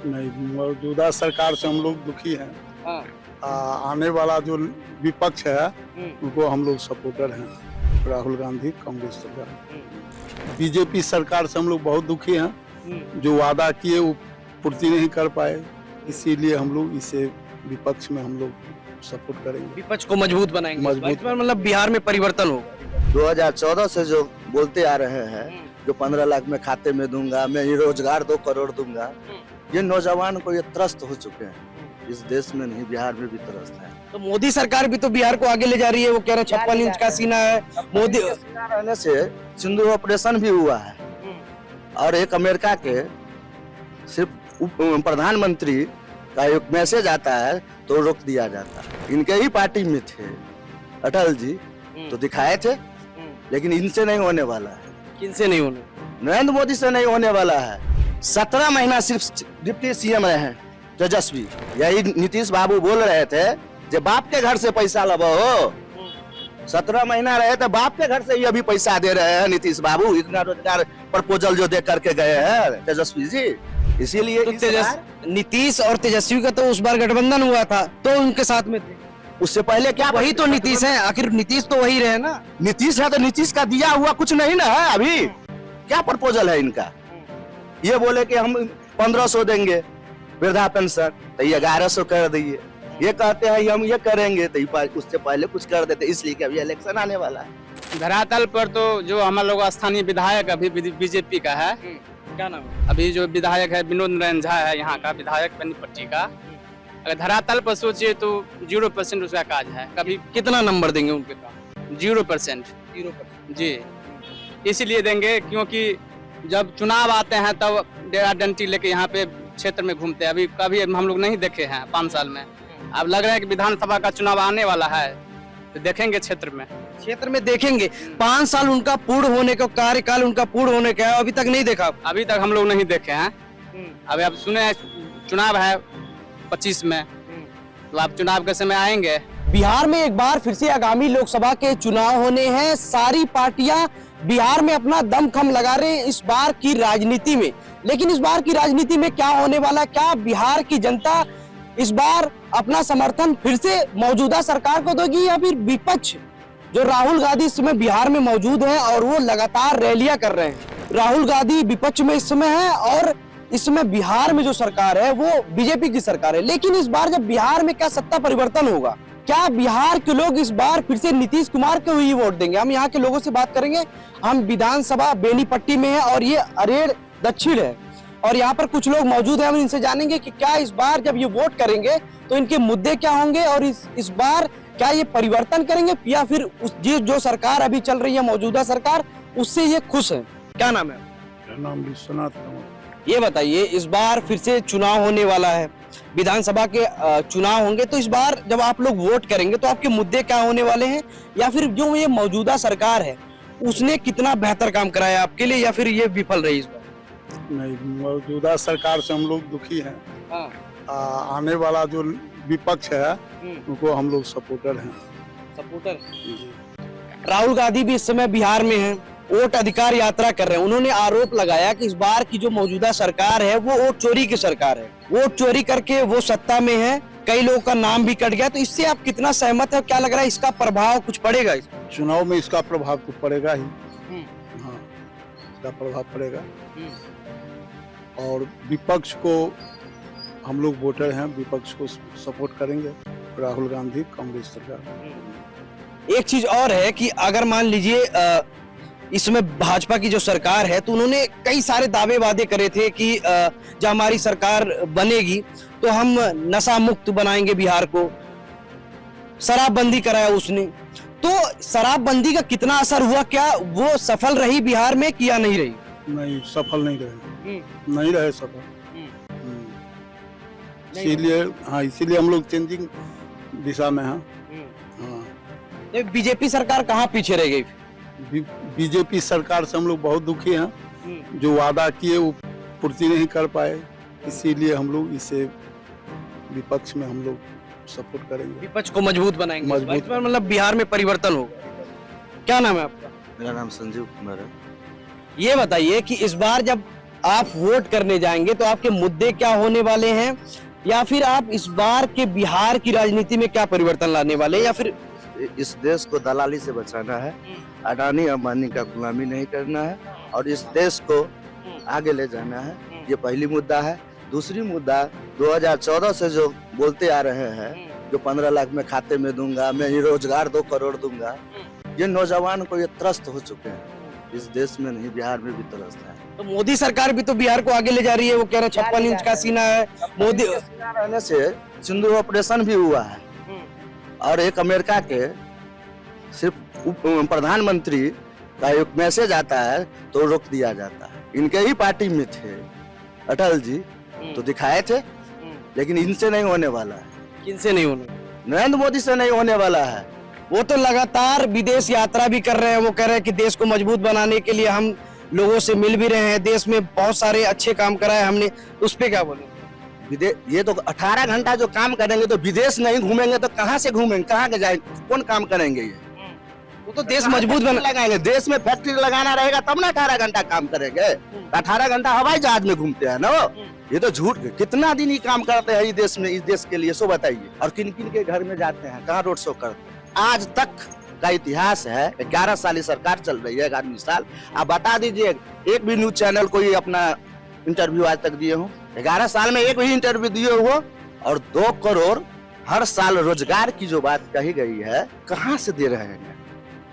नहीं, मौजूदा सरकार से हम लोग दुखी हैं। हाँ। आने वाला जो विपक्ष है उनको हम लोग सपोर्टर हैं, राहुल गांधी कांग्रेस सरकार। बीजेपी सरकार से हम लोग बहुत दुखी हैं, जो वादा किए वो पूर्ति नहीं कर पाए, इसीलिए हम लोग इसे विपक्ष में हम लोग सपोर्ट करेंगे। विपक्ष को मजबूत बनाएंगे, मजबूत। मतलब बिहार में परिवर्तन होगा। 2014 से जो बोलते आ रहे हैं, जो 15 लाख में खाते में दूंगा, मैं ये रोजगार 2 करोड़ दूंगा, ये नौजवान को ये त्रस्त हो चुके हैं। इस देश में नहीं, बिहार में भी त्रस्त है। तो मोदी सरकार भी तो बिहार को आगे ले जा रही है। वो कह रहे हैं 56 इंच का सीना है। मोदी रहने से सिंदूर ऑपरेशन भी हुआ है, और एक अमेरिका के सिर्फ प्रधानमंत्री का एक मैसेज आता है तो रोक दिया जाता है। इनके ही पार्टी में थे अटल जी, तो दिखाए थे, लेकिन इनसे नहीं होने वाला है। किनसे नहीं होने? नरेंद्र मोदी से नहीं होने वाला है। 17 महीना सिर्फ डिप्टी सीएम रहे हैं तेजस्वी। यही नीतीश बाबू बोल रहे थे, जब बाप के घर से पैसा लबो हो। 17 महीना रहे तो बाप के घर से ही अभी पैसा दे रहे हैं नीतीश बाबू। इतना रोजगार प्रपोजल जो दे करके गए हैं तेजस्वी जी, इसीलिए तो नीतीश और तेजस्वी का तो उस बार गठबंधन हुआ था, तो उनके साथ में थे। उससे पहले क्या वही तो नीतीश है, आखिर नीतीश तो वही रहे ना। नीतीश है तो नीतीश का दिया हुआ कुछ नहीं ना है। अभी क्या प्रपोजल है इनका? ये बोले कि हम 1500 देंगे वृद्धा पेंशन, तो ये 1100 कर दिए। ये कहते हैं हम ये करेंगे, तो उससे पहले कुछ कर देते, इसलिए कि अभी इलेक्शन आने वाला है। धरातल पर तो जो हम लोग स्थानीय विधायक अभी बीजेपी का है, क्या नाम है? अभी जो विधायक है विनोद नारायण झा है, यहाँ का विधायक बेनीपट्टी का। अगर धरातल पर सोचिए तो 0% उसका काज है। कभी कितना नंबर देंगे उनके काम? 0% जी, इसलिए देंगे क्योंकि जब चुनाव आते हैं तब डेरा डंटी लेके यहाँ पे क्षेत्र में घूमते हैं। अभी कभी हम लोग नहीं देखे हैं 5 साल में। अब लग रहा है कि विधानसभा का चुनाव आने वाला है, तो देखेंगे क्षेत्र में देखेंगे। 5 साल उनका पूर्ण होने का कार्यकाल, उनका पूर्ण होने का अभी तक नहीं देखा। अभी तक हम लोग नहीं देखे हैं। अभी आप सुने हैं चुनाव है 25 में, तो आप चुनाव के समय आएंगे। बिहार में एक बार फिर से आगामी लोकसभा के चुनाव होने हैं। सारी पार्टियां बिहार में अपना दमखम लगा रहे हैं इस बार की राजनीति में। लेकिन इस बार की राजनीति में क्या होने वाला, क्या बिहार की जनता इस बार अपना समर्थन फिर से मौजूदा सरकार को देगी, या फिर विपक्ष जो राहुल गांधी इस समय बिहार में मौजूद है और वो लगातार रैलियां कर रहे हैं। राहुल गांधी विपक्ष में इस समय है और इस समय बिहार में जो सरकार है वो बीजेपी की सरकार है। लेकिन इस बार जब बिहार में क्या सत्ता परिवर्तन होगा, क्या बिहार के लोग इस बार फिर से नीतीश कुमार को ही वोट देंगे? हम यहाँ के लोगों से बात करेंगे। हम विधानसभा बेनीपट्टी में है और ये अरेर दक्षिण है, और यहाँ पर कुछ लोग मौजूद हैं। हम इनसे जानेंगे कि क्या इस बार जब ये वोट करेंगे तो इनके मुद्दे क्या होंगे, और इस बार क्या ये परिवर्तन करेंगे, या फिर उस जो सरकार अभी चल रही है मौजूदा सरकार, उससे ये खुश है। क्या नाम है? मेरा नाम विश्वनाथ है। ये बताइए, इस बार फिर से चुनाव होने वाला है, विधानसभा के चुनाव होंगे, तो इस बार जब आप लोग वोट करेंगे तो आपके मुद्दे क्या होने वाले हैं, या फिर जो ये मौजूदा सरकार है उसने कितना बेहतर काम कराया आपके लिए, या फिर ये विफल रही इस बार? नहीं, मौजूदा सरकार से हम लोग दुखी हैं। हाँ। आने वाला जो विपक्ष है उनको हम लोग सपोर्टर हैं। सपोर्टर? राहुल गांधी भी इस समय बिहार में हैं, वोट अधिकार यात्रा कर रहे हैं। उन्होंने आरोप लगाया कि इस बार की जो मौजूदा सरकार है वो वोट चोरी की सरकार है, वोट चोरी करके वो सत्ता में है, कई लोगों का नाम भी कट गया। तो इससे आप कितना सहमत है? क्या लग रहा है इसका प्रभाव कुछ पड़ेगा? चुनाव में इसका प्रभाव तो पड़ेगा ही। हाँ, इसका प्रभाव पड़ेगा। और विपक्ष को हम लोग वोटर हैं, विपक्ष को सपोर्ट करेंगे, राहुल गांधी कांग्रेस सरकार। एक चीज और है कि अगर मान लीजिए इसमें भाजपा की जो सरकार है, तो उन्होंने कई सारे दावे वादे करे थे कि जब हमारी सरकार बनेगी तो हम नशा मुक्त बनाएंगे बिहार को, शराबबंदी कराया उसने। तो शराबबंदी का कितना असर हुआ, क्या वो सफल रही बिहार में कि या नहीं रही? नहीं, सफल नहीं रहे, नहीं रहे सफल। इसीलिए हम लोग चेंजिंग दिशा में हैं। हाँ, बीजेपी सरकार कहाँ पीछे रह गई? बीजेपी सरकार से हम लोग बहुत दुखी हैं, जो वादा किए वो पूर्ति नहीं कर पाए, इसीलिए हम लोग इसे विपक्ष में हम लोग सपोर्ट करेंगे। विपक्ष को मजबूत बनाएंगे, मजबूत। मतलब बिहार में परिवर्तन होगा। क्या नाम है आपका? मेरा नाम संजीव कुमार है। ये बताइए कि इस बार जब आप वोट करने जाएंगे तो आपके मुद्दे क्या होने वाले हैं, या फिर आप इस बार के बिहार की राजनीति में क्या परिवर्तन लाने वाले हैं, या फिर इस देश को दलाली से बचाना है, अडानी अंबानी का गुलामी नहीं करना है और इस देश को आगे ले जाना है। ये पहली मुद्दा है। दूसरी मुद्दा 2014 से जो बोलते आ रहे हैं, जो 15 लाख में खाते में दूंगा, मैं ये रोजगार 2 करोड़ दूंगा, ये नौजवान को ये त्रस्त हो चुके हैं। इस देश में नहीं, बिहार में भी त्रस्त है। तो मोदी सरकार भी तो बिहार को आगे ले जा रही है। वो कह रहे हैं 56 इंच का सीना है मोदी। रहने से सिंदूर ऑपरेशन भी हुआ है और एक अमेरिका के सिर्फ प्रधानमंत्री का एक मैसेज आता है तो रोक दिया जाता है। इनके ही पार्टी में थे अटल जी, तो दिखाए थे, लेकिन इनसे नहीं होने वाला है। किनसे नहीं होने, नरेंद्र मोदी से नहीं होने वाला है। वो तो लगातार विदेश यात्रा भी कर रहे हैं। वो कह रहे हैं कि देश को मजबूत बनाने के लिए हम लोगों से मिल भी रहे हैं, देश में बहुत सारे अच्छे काम कराए हमने। उस पे क्या बोले? ये तो 18 घंटा जो काम करेंगे तो विदेश नहीं घूमेंगे तो कहाँ से घूमेंगे, कहाँ के जाएंगे, कौन काम करेंगे? ये वो तो देश मजबूत बना लगाएंगे। देश में फैक्ट्री लगाना रहेगा तब ना 18 घंटा काम करेंगे। 18 घंटा हवाई जहाज में घूमते हैं ना वो। ये तो झूठ। कितना दिन ही काम करते हैं इस देश में, इस देश के लिए, सो बताइए। और किन किन के घर में जाते हैं, कहाँ रोड शो करते हैं? आज तक का इतिहास है। 11 साल सरकार चल रही है, 11वीं साल। आप बता दीजिए एक भी न्यूज चैनल कोई अपना इंटरव्यू आज तक दिए हो? 11 साल में एक भी इंटरव्यू दिए हो? और 2 करोड़ हर साल रोजगार की जो बात कही गई है, कहाँ से दे रहे हैं?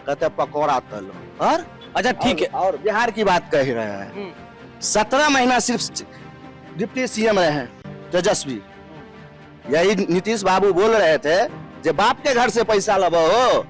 कहते हैं पकौड़ा तलो। और अच्छा ठीक है, और बिहार की बात कह रहे हैं। 17 महीना सिर्फ डिप्टी सीएम रहे हैं तेजस्वी। यही नीतीश बाबू बोल रहे थे जो बाप के घर से पैसा लब हो।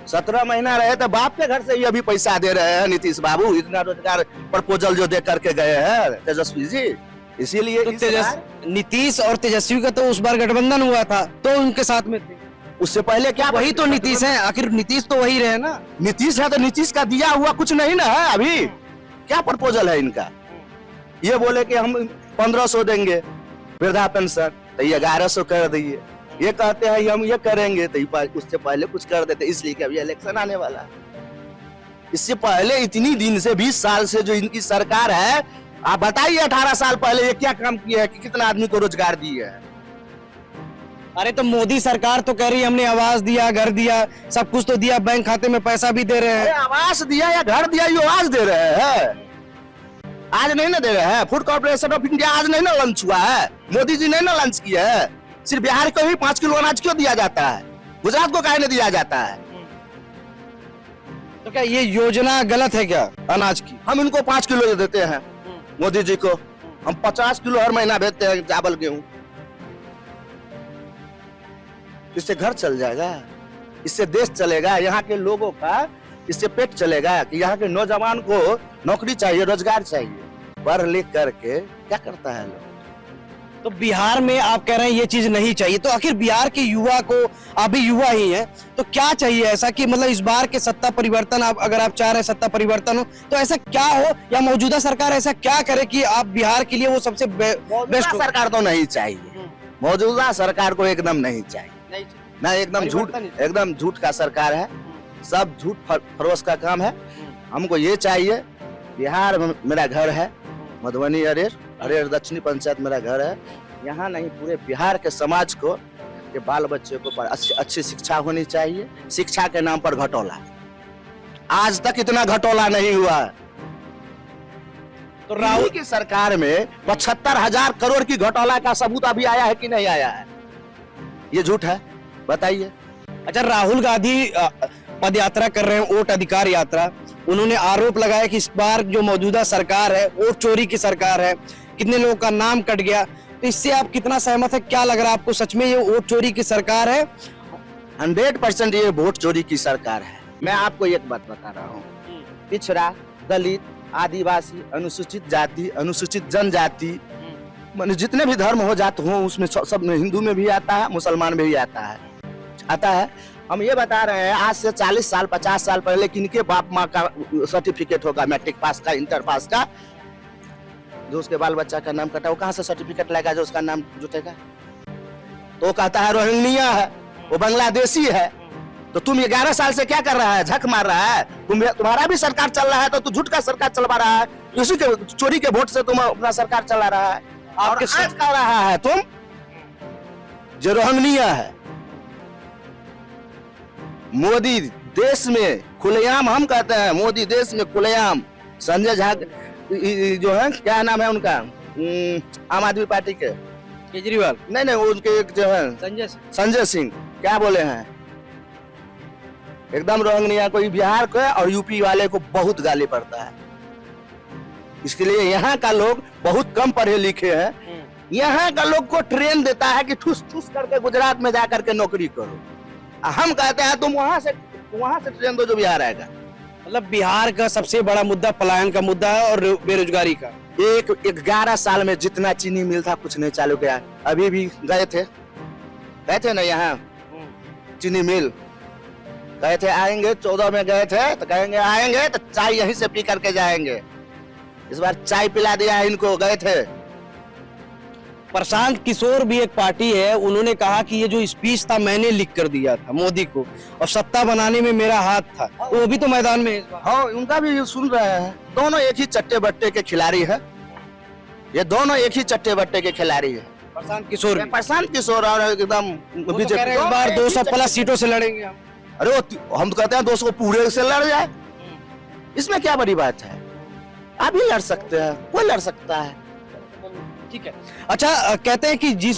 17 महीना रहे तो बाप के घर से ही अभी पैसा दे रहे हैं नीतीश बाबू। इतना रोजगार प्रपोजल जो दे करके गए हैं तेजस्वी जी। इसीलिए तो नीतीश और तेजस्वी का तो उस बार गठबंधन हुआ था, तो उनके साथ में थे। उससे पहले क्या वही तो नीतीश है, आखिर नीतीश तो वही रहे ना। नीतीश है तो नीतीश का दिया हुआ कुछ नहीं ना है। अभी क्या प्रपोजल है इनका? ये बोले कि हम 1500 देंगे वृद्धा पेंशन, तो ये 1100 कर दिए। ये कहते हैं हम ये करेंगे, तो उससे पहले कुछ कर देते, इसलिए कि अभी इलेक्शन आने वाला है। इससे पहले इतनी दिन से 20 साल से जो इनकी सरकार है, आप बताइए 18 साल पहले ये क्या काम किया है कि कितना आदमी को रोजगार दिया है? अरे तो मोदी सरकार तो कह रही है हमने आवास दिया, घर दिया, सब कुछ तो दिया, बैंक खाते में पैसा भी दे रहे हैं। आवास दिया या घर दिया, ये आवाज दे रहे हैं। आज नहीं ना दे रहे हैं। फूड कॉर्पोरेशन ऑफ इंडिया आज नहीं ना लॉन्च हुआ है। मोदी जी ने ना लॉन्च किया है। सिर्फ बिहार को ही 5 किलो अनाज क्यों दिया जाता है? गुजरात को काहे नहीं दिया जाता है? तो क्या ये योजना गलत है क्या अनाज की? हम इनको 5 किलो देते हैं मोदी जी को। हम 50 किलो हर महीना भेजते हैं चावल गेहूं। इससे घर चल जाएगा, इससे देश चलेगा, यहाँ के लोगों का इससे पेट चलेगा कि यहाँ के नौजवान को नौकरी चाहिए, रोजगार चाहिए। पढ़ लिख करके क्या करता है लोग? तो बिहार में आप कह रहे हैं ये चीज नहीं चाहिए, तो आखिर बिहार के युवा को, आप भी युवा ही हैं, तो क्या चाहिए ऐसा कि मतलब इस बार के सत्ता परिवर्तन, आप अगर आप चाह रहे हैं सत्ता परिवर्तन हो, तो ऐसा क्या हो, या मौजूदा सरकार ऐसा क्या करे कि आप बिहार के लिए वो सबसे बेस्ट? सरकार तो नहीं चाहिए, मौजूदा सरकार को एकदम नहीं चाहिए ना। एकदम झूठ का सरकार है। सब झूठ फरोश का काम है। हमको ये चाहिए, बिहार में मेरा घर है, मधुबनी अरेर दक्षिणी पंचायत मेरा घर है। यहाँ नहीं, पूरे बिहार के समाज को, के बाल बच्चे को अच्छी शिक्षा होनी चाहिए। शिक्षा के नाम पर घटोला, आज तक इतना घटोला नहीं हुआ। तो राहुल की सरकार में 75,000 करोड़ की घटोला का सबूत अभी आया है कि नहीं आया है? ये झूठ है, बताइए। अच्छा, राहुल गांधी पद यात्रा कर रहे हैं, वोट अधिकार यात्रा। उन्होंने आरोप लगाया कि इस बार जो मौजूदा सरकार है वोट चोरी की सरकार है, कितने लोगों का नाम कट गया। तो इससे आप कितना सहमत है? क्या लग रहा है आपको, सच में ये वोट चोरी की सरकार है? 100% ये वोट चोरी की सरकार है। मैं आपको एक बात बता रहा हूँ, पिछड़ा, दलित, आदिवासी, अनुसूचित जाति, अनुसूचित जनजाति, माने जितने भी धर्म हो जाते हो उसमें सब में, हिंदू में भी आता है, मुसलमान में भी आता है। हम ये बता रहे हैं, आज से 40 साल 50 साल पहले किनके बाप माँ का सर्टिफिकेट होगा, मैट्रिक पास का, इंटर पास का, जो उसके बाल बच्चा का नाम कटा, वो कहाँ से सर्टिफिकेट लाएगा जो उसका नाम जुटेगा? तो वो कहता है रोहिंग्या है, वो बांग्लादेशी है। तो तुम 11 साल से क्या कर रहा है? झक मार रहा है। तुम्हारा भी सरकार चल रहा है तो तू झूठ का सरकार चलवा रहा है। उसी के चोरी के वोट से तुम अपना सरकार चला रहा है। और आज कर रहा है तुम जो रोहंगनिया है। मोदी देश में खुलेआम, हम कहते हैं मोदी देश में खुलेआम संजय झा जो है, क्या नाम है उनका, आम आदमी पार्टी के केजरीवाल, नहीं उनके एक जो है संजय सिंह, क्या बोले हैं, एकदम रोहंगनिया को बिहार को और यूपी वाले को बहुत गाली पड़ता है। इसके लिए यहाँ का लोग बहुत कम पढ़े लिखे हैं। यहाँ का लोग को ट्रेन देता है कि ठूस ठूस करके गुजरात में जाकर के नौकरी करो। हम कहते हैं तुम वहां से ट्रेन दो जो बिहार आएगा। मतलब बिहार का सबसे बड़ा मुद्दा पलायन का मुद्दा है और बेरोजगारी का। 11 साल में जितना चीनी मिल था कुछ नहीं चालू किया। अभी भी गए थे ना यहाँ चीनी मिल, गए थे आएंगे, 14 में गए थे तो कहेंगे आएंगे तो चाय यहीं से पी करके जाएंगे। इस बार चाय पिला दिया है इनको, गए थे। प्रशांत किशोर भी एक पार्टी है, उन्होंने कहा कि ये जो स्पीच था मैंने लिख कर दिया था मोदी को और सत्ता बनाने में मेरा हाथ था। वो भी तो मैदान में है इस बार। हाँ, उनका भी सुन रहे हैं। दोनों एक ही चट्टे बट्टे के खिलाड़ी है, ये दोनों एक ही चट्टे बट्टे के खिलाड़ी है। प्रशांत किशोर और एकदम बीजेपी इस बार 200+ सीटों से लड़ेंगे हम। अरे हम तो कहते हैं 200 पूरे से लड़ जाए, इसमें क्या बड़ी बात है। आप भी लड़ सकते हैं, कोई लड़ सकता है। ठीक है। अच्छा, कहते हैं कि जिस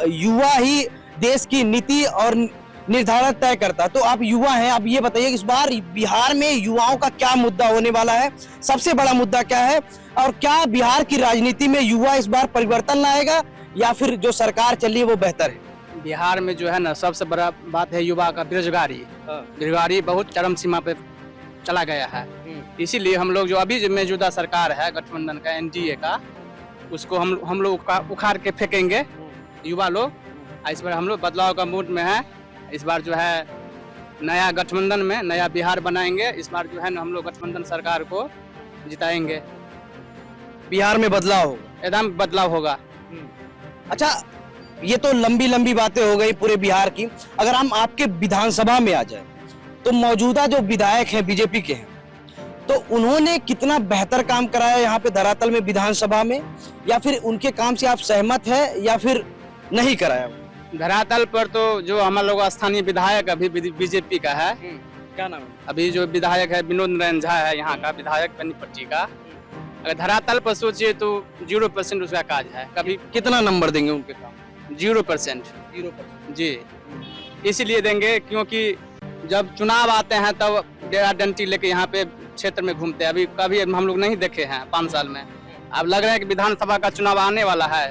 युवा ही देश की नीति और निर्धारण तय करता, तो आप युवा हैं, आप ये बताइए इस बार बिहार में युवाओं का क्या मुद्दा होने वाला है, सबसे बड़ा मुद्दा क्या है, और क्या बिहार की राजनीति में युवा इस बार परिवर्तन लाएगा या फिर जो सरकार चली है वो बेहतर है? बिहार में जो है ना सबसे बड़ा बात है युवा का बेरोजगारी। बेरोजगारी बहुत चरम सीमा पे चला गया है। इसीलिए हम लोग जो अभी जो मौजूदा सरकार है गठबंधन का, एनडीए का, उसको हम लोग उखाड़ के फेंकेंगे युवा लोग। इस बार हम लोग बदलाव का मूड में है। इस बार जो है नया गठबंधन में नया बिहार बनाएंगे। इस बार जो है ना हम लोग गठबंधन सरकार को जिताएंगे। बिहार में बदलाव होगा, एकदम बदलाव होगा। अच्छा, ये तो लंबी बातें हो गई पूरे बिहार की। अगर हम आपके विधानसभा में आ जाए तो मौजूदा जो विधायक हैं बीजेपी के हैं, तो उन्होंने कितना बेहतर काम कराया यहाँ पे धरातल में विधानसभा में, या फिर उनके काम से आप सहमत है या फिर नहीं कराया? धरातल पर तो जो हम लोग स्थानीय विधायक अभी बीजेपी का है, क्या नाम है? अभी जो विधायक है विनोद नारायण झा है यहाँ का विधायक बेनीपट्टी का। अगर धरातल पर सोचिए तो 0% उसका काज है। कभी कितना नंबर देंगे उनके काम? 0%। जी, इसलिए देंगे क्योंकि जब चुनाव आते हैं तब डेरा डंटी लेके यहाँ पे क्षेत्र में घूमते हैं। अभी कभी हम लोग नहीं देखे हैं 5 साल में। अब लग रहा है कि विधानसभा का चुनाव आने वाला है,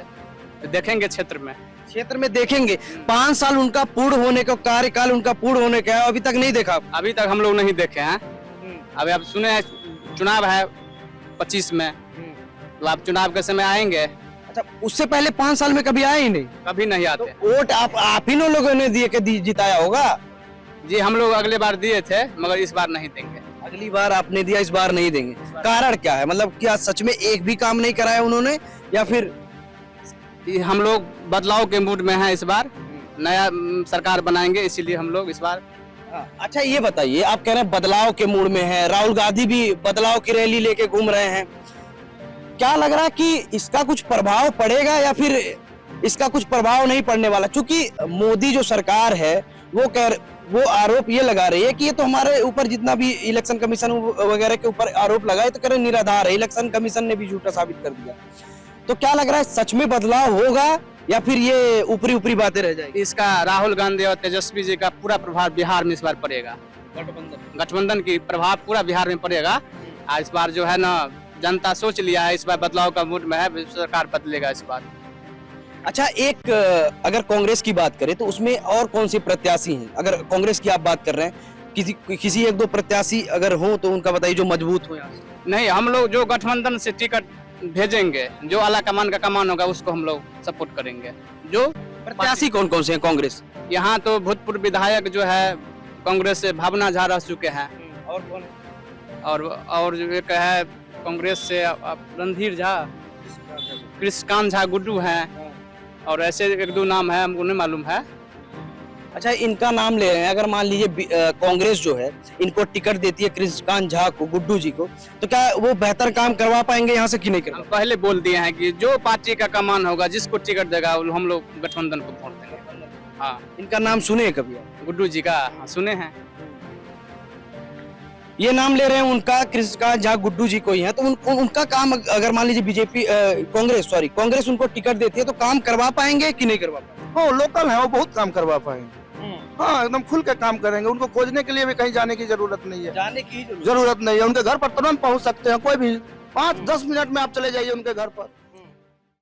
तो देखेंगे क्षेत्र में देखेंगे। 5 साल उनका पूर्ण होने का कार्यकाल उनका पूर्ण होने का है, अभी तक नहीं देखा। अभी तक हम लोग नहीं देखे हैं। अभी आप सुने हैं चुनाव है 25 में, तो आप चुनाव के समय आएंगे। अच्छा, उससे पहले 5 साल में कभी आए ही नहीं? कभी नहीं आते। तो वोट आप ही लोगों ने दिए के जिताया होगा? जी, हम लोग अगले बार दिए थे मगर इस बार नहीं देंगे। अगली बार आपने दिया, इस बार नहीं देंगे। कारण क्या है? मतलब क्या सच में एक भी काम नहीं कराया उन्होंने, या फिर हम लोग बदलाव के मूड में हैं। इस बार नया सरकार बनाएंगे, इसीलिए हम लोग इस बार। अच्छा, ये बताइए, आप कह रहे हैं बदलाव के मूड में है, राहुल गांधी भी बदलाव की रैली लेके घूम रहे हैं, क्या लग रहा है कि इसका कुछ प्रभाव पड़ेगा या फिर इसका कुछ प्रभाव नहीं पड़ने वाला? क्योंकि मोदी जो सरकार है वो आरोप ये लगा रही है कि ये तो हमारे ऊपर जितना भी इलेक्शन कमीशन वगैरह के ऊपर आरोप लगाए तो कह रहे निराधार है, इलेक्शन कमीशन ने भी झूठा साबित कर दिया। तो क्या लग रहा है, सच में बदलाव होगा या फिर ये ऊपरी बातें रह जाएगी? इसका राहुल गांधी और तेजस्वी जी का पूरा प्रभाव बिहार में इस बार पड़ेगा। गठबंधन की प्रभाव पूरा बिहार में पड़ेगा। और इस बार जो है ना जनता सोच लिया है, इस बार बदलाव का मूड में है, सरकार बदलेगा इस बार। अच्छा, एक अगर कांग्रेस की बात करें तो उसमें और कौन सी प्रत्याशी हैं? अगर कांग्रेस की आप बात कर रहे हैं, किसी 1-2 प्रत्याशी अगर हो तो उनका बताइए जो मजबूत हो। यहाँ नहीं, हम लोग जो गठबंधन से टिकट भेजेंगे, जो आला कमान का कमान होगा उसको हम लोग सपोर्ट करेंगे। जो प्रत्याशी कौन से हैं कांग्रेस? यहाँ तो भूतपूर्व विधायक जो है कांग्रेस से भावना झा रह चुके हैं। और कौन? और जो एक है कांग्रेस से रणधीर झा, कृष्णकांत झा गुड्डू हैं, और ऐसे 1-2 नाम है, हमको नहीं मालूम है। अच्छा, इनका नाम ले रहे हैं, अगर मान लीजिए कांग्रेस जो है इनको टिकट देती है कृष्णकांत झा को, गुड्डू जी को, तो क्या वो बेहतर काम करवा पाएंगे यहाँ से कि नहीं करवा? हम पहले बोल दिए हैं कि जो पार्टी का कमान होगा, जिसको टिकट देगा हम लोग गठबंधन को वोट देंगे। हाँ, इनका नाम सुने हैं कभी आप? गुड्डू जी का हाँ, सुने हैं। ये नाम ले रहे हैं उनका, कृष्णकांत झा गुड्डू जी को ही है, तो उनका काम अगर मान लीजिए कांग्रेस उनको टिकट देती है तो काम करवा पाएंगे कि नहीं करवा पाएंगे? वो लोकल है, वो बहुत काम करवा पाएंगे। हाँ, एकदम खुल के काम करेंगे, उनको खोजने के लिए भी कहीं जाने की जरूरत नहीं है। जाने की जरूरत नहीं है, उनके घर पर तुरंत पहुंच सकते हैं, कोई भी 5-10 मिनट में आप चले जाइए उनके घर पर।